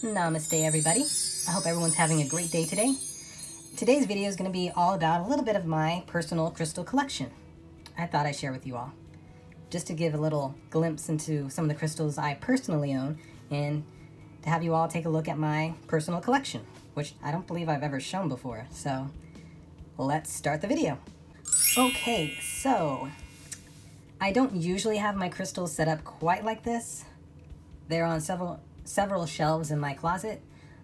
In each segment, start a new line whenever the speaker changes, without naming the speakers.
Namaste everybody. I hope everyone's having a great day today. Today's video is going to be all about a little bit of my personal crystal collection. I thought I'd share with you all, just to give a little glimpse into some of the crystals I personally own and to have you all take a look at my personal collection, which I don't believe I've ever shown before. So let's start the video. Okay, so I don't usually have my crystals set up quite like this. They're on several shelves in my closet,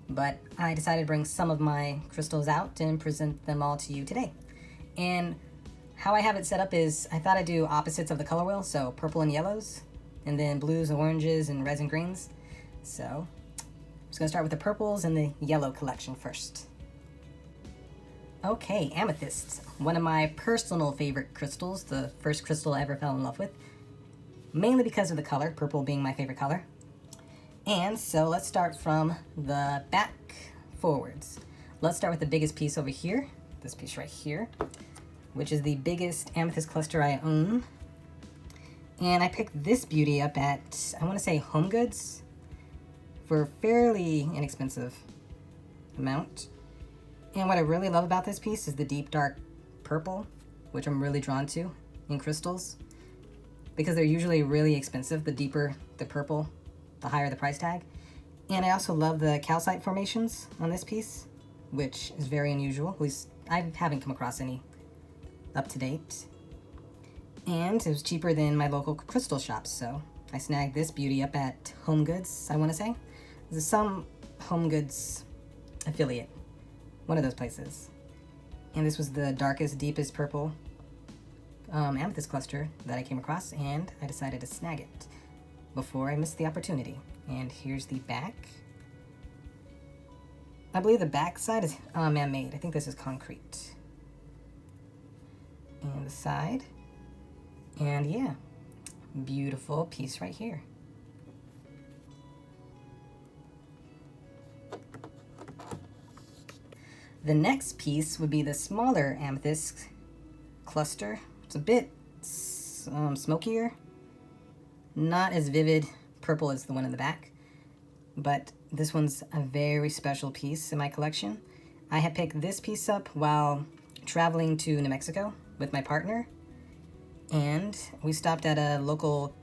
but I decided to bring some of my crystals out and present them all to you today. And how I have it set up is I thought I'd do opposites of the color wheel, so purple and yellows, and then blues and oranges and reds and greens. So I'm just gonna start with the purples and the yellow collection first. Okay, amethyst, one of my personal favorite crystals, the first crystal I ever fell in love with, mainly because of the color, purple being my favorite color. And so let's start from the back forwards. Let's start with the biggest piece over here, this piece right here, which is the biggest amethyst cluster I own. And I picked this beauty up at, I want to say, Home Goods for a fairly inexpensive amount. And what I really love about this piece is the deep dark purple, which I'm really drawn to in crystals, because they're usually really expensive. The deeper the purple, the higher the price tag. And I also love the calcite formations on this piece, which is very unusual. At least I haven't come across any up to date. And it was cheaper than my local crystal shops, so I snagged this beauty up at Home Goods, I want to say. There's some Home Goods affiliate, one of those places. And this was the darkest, deepest purple amethyst cluster that I came across, and I decided to snag it before I missed the opportunity. And here's the back. I believe the back side is man-made. I think this is concrete. And the side. And yeah, beautiful piece right here. The next piece would be the smaller amethyst cluster. It's a bit smokier. Not as vivid purple as the one in the back, but this one's a very special piece in my collection. I had picked this piece up while traveling to New Mexico with my partner, and we stopped at a local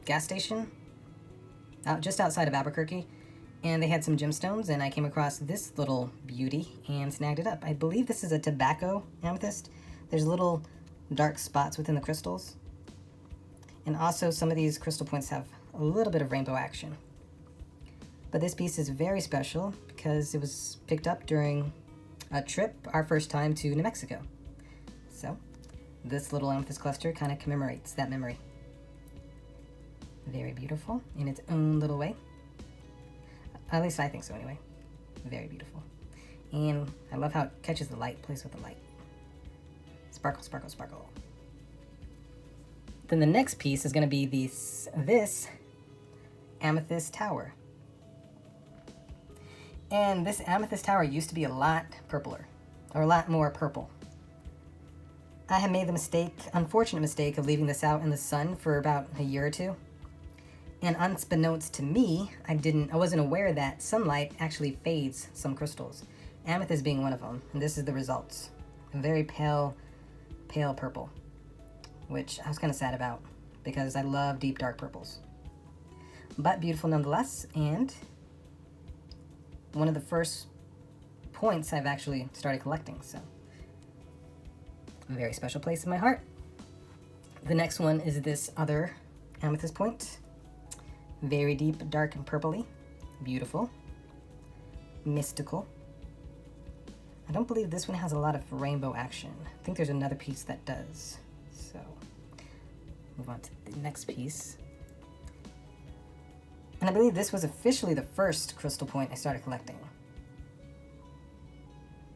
gas station just outside of Albuquerque, and they had some gemstones, and I came across this little beauty and snagged it up. I believe this is a tobacco amethyst. There's little dark spots within the crystals. And also some of these crystal points have a little bit of rainbow action. But this piece is very special because it was picked up during a trip, our first time to New Mexico. So this little amethyst cluster kind of commemorates that memory. Very beautiful in its own little way. At least I think so anyway. Very beautiful. And I love how it catches the light, plays with the light. Sparkle, sparkle, sparkle. Then the next piece is going to be this amethyst tower. And this amethyst tower used to be a lot purpler, or a lot more purple. I had made the unfortunate mistake of leaving this out in the sun for about a year or two. And unbeknownst to me, I wasn't aware that sunlight actually fades some crystals. Amethyst being one of them, and this is the results. A very pale purple, which I was kind of sad about because I love deep dark purples. But beautiful nonetheless, and one of the first points I've actually started collecting, so a very special place in my heart. The next one is this other amethyst point. Very deep, dark, and purpley. Beautiful. Mystical. I don't believe this one has a lot of rainbow action. I think there's another piece that does. So move on to the next piece. And I believe this was officially the first crystal point I started collecting,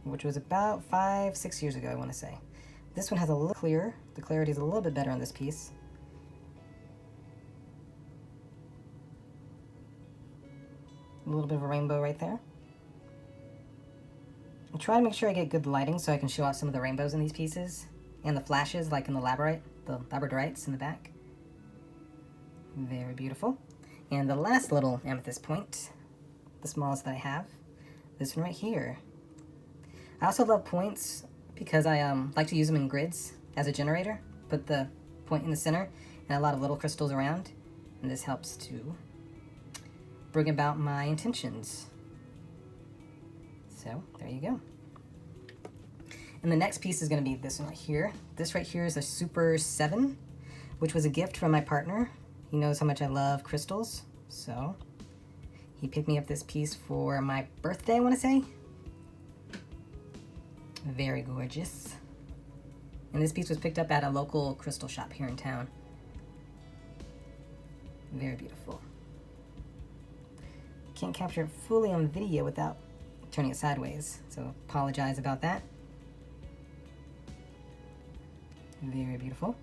which was about 5-6 years ago, I want to say. This one has a little clearer. The clarity is a little bit better on this piece. A little bit of a rainbow right there. I'll try to make sure I get good lighting so I can show off some of the rainbows in these pieces and the flashes like in the labradorites in the back. Very beautiful. And the last little amethyst point the smallest that I have. This one right here. I also love points because I like to use them in grids as a generator. Put the point in the center and a lot of little crystals around, and this helps to bring about my intentions. So there you go. And the next piece is going to be this one right here. This right here is a Super 7, which was a gift from my partner. He knows how much I love crystals, so he picked me up this piece for my birthday, I want to say. Very gorgeous. And this piece was picked up at a local crystal shop here in town. Very beautiful. Can't capture it fully on video without turning it sideways, so apologize about that. Very beautiful.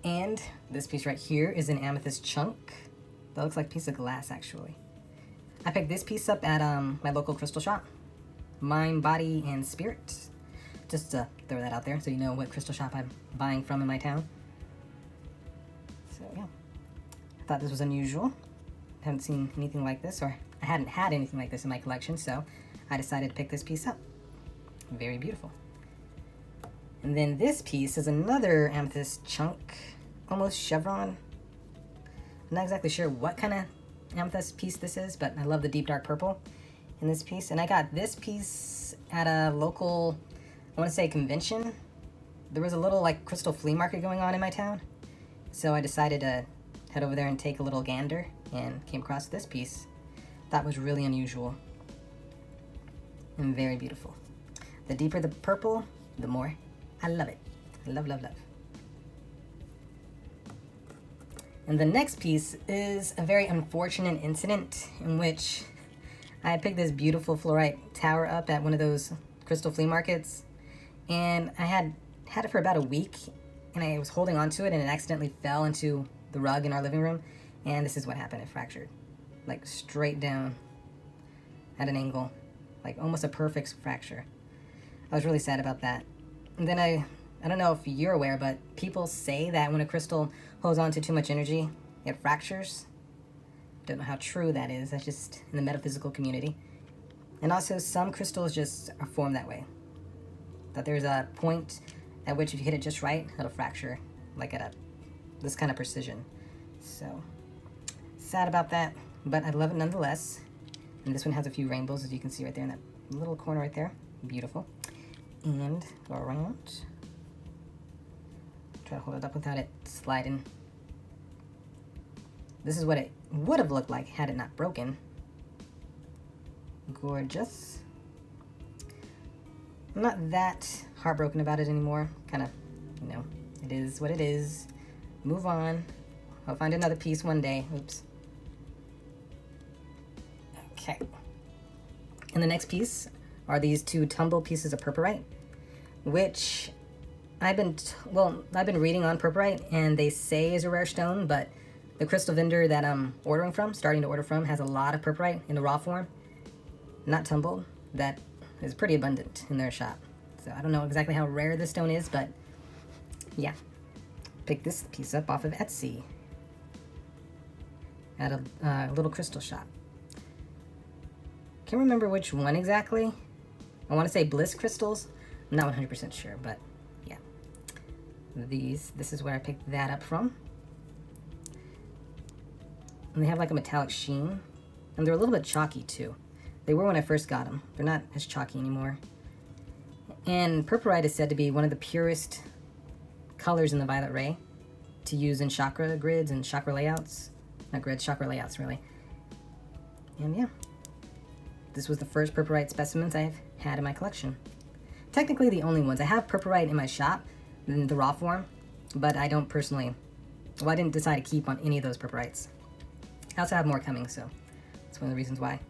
And this piece right here is an amethyst chunk. That looks like a piece of glass, actually. I picked this piece up at my local crystal shop, Mind, Body, and Spirit. Just to throw that out there so you know what crystal shop I'm buying from in my town. So yeah, I thought this was unusual. I haven't seen anything like this, or I hadn't had anything like this in my collection, so I decided to pick this piece up. Very beautiful. And then this piece is another amethyst chunk, almost chevron. I'm not exactly sure what kind of amethyst piece this is, but I love the deep dark purple in this piece. And I got this piece at a local, I want to say, convention. There was a little like crystal flea market going on in my town, so I decided to head over there and take a little gander, and came across this piece. That was really unusual and very beautiful. The deeper the purple, the more I love it. Love, love, love. And the next piece is a very unfortunate incident in which I picked this beautiful fluorite tower up at one of those crystal flea markets, and I had it for about a week, and I was holding on to it, and it accidentally fell into the rug in our living room, and this is what happened. It fractured, like straight down at an angle, like almost a perfect fracture. I was really sad about that. And then I don't know if you're aware, but people say that when a crystal holds on to too much energy, it fractures. Don't know how true that is. That's just in the metaphysical community. And also, some crystals just are formed that way. That there's a point at which if you hit it just right, it'll fracture, like at this kind of precision. So, sad about that, but I love it nonetheless. And this one has a few rainbows, as you can see right there in that little corner right there. Beautiful. And go around. Try to hold it up without it sliding. This is what it would have looked like had it not broken. Gorgeous. I'm not that heartbroken about it anymore. Kind of, you know, it is what it is. Move on. I'll find another piece one day. Oops. Okay. And the next piece are these two tumble pieces of purpurite, which I've been reading on purpurite, and they say is a rare stone, but the crystal vendor that I'm starting to order from, has a lot of purpurite in the raw form, not tumbled, that is pretty abundant in their shop. So I don't know exactly how rare this stone is, but yeah. Picked this piece up off of Etsy at a little crystal shop. Can't remember which one exactly. I want to say Bliss Crystals. I'm not 100% sure, but yeah. This is where I picked that up from. And they have like a metallic sheen. And they're a little bit chalky too. They were when I first got them. They're not as chalky anymore. And purpurite is said to be one of the purest colors in the violet ray to use in chakra grids and chakra layouts. Not grids, chakra layouts, really. And yeah. This was the first purpurite specimens I've had in my collection. Technically the only ones. I have purpurite in my shop in the raw form, but I don't personally, I didn't decide to keep on any of those purpurites. I also have more coming, so that's one of the reasons why.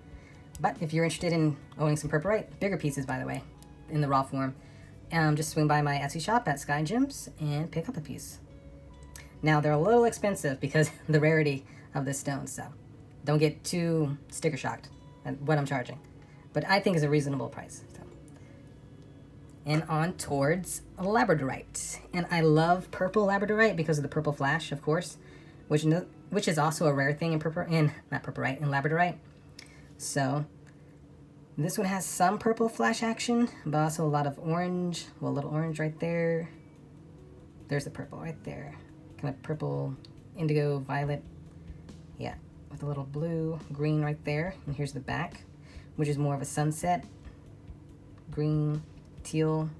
But if you're interested in owning some purpurite, bigger pieces by the way, in the raw form, just swing by my Etsy shop at SkyyGems and pick up a piece. Now they're a little expensive because of the rarity of this stone, so don't get too sticker shocked at what I'm charging, but I think is a reasonable price. So. And on towards labradorite, and I love purple labradorite because of the purple flash, of course, which which is also a rare thing in not purpurite, in labradorite. So this one has some purple flash action, but also a lot of orange. Well, a little orange right there. There's the purple right there. Kind of purple, indigo, violet. Yeah, with a little blue, green right there. And here's the back, which is more of a sunset. Green, teal,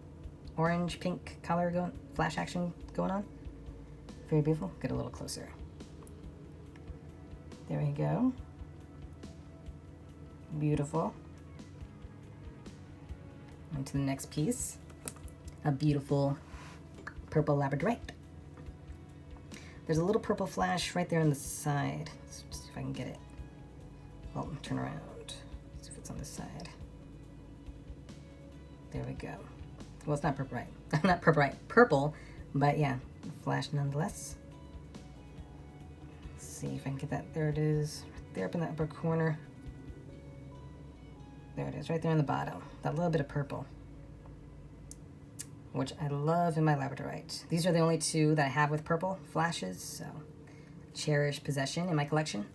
orange, pink color flash action going on. Very beautiful. Get a little closer. There we go. Beautiful. On to the next piece. A beautiful purple labradorite. There's a little purple flash right there on the side. Let's see if I can get it. Well, turn around. See if it's on this side. There we go. Well, it's not purple, right? Not purple, but yeah, flash nonetheless. Let's see if I can get that. There it is, right there up in the upper corner. There it is, right there on the bottom. That little bit of purple, which I love in my labradorite. These are the only two that I have with purple flashes, so cherished possession in my collection.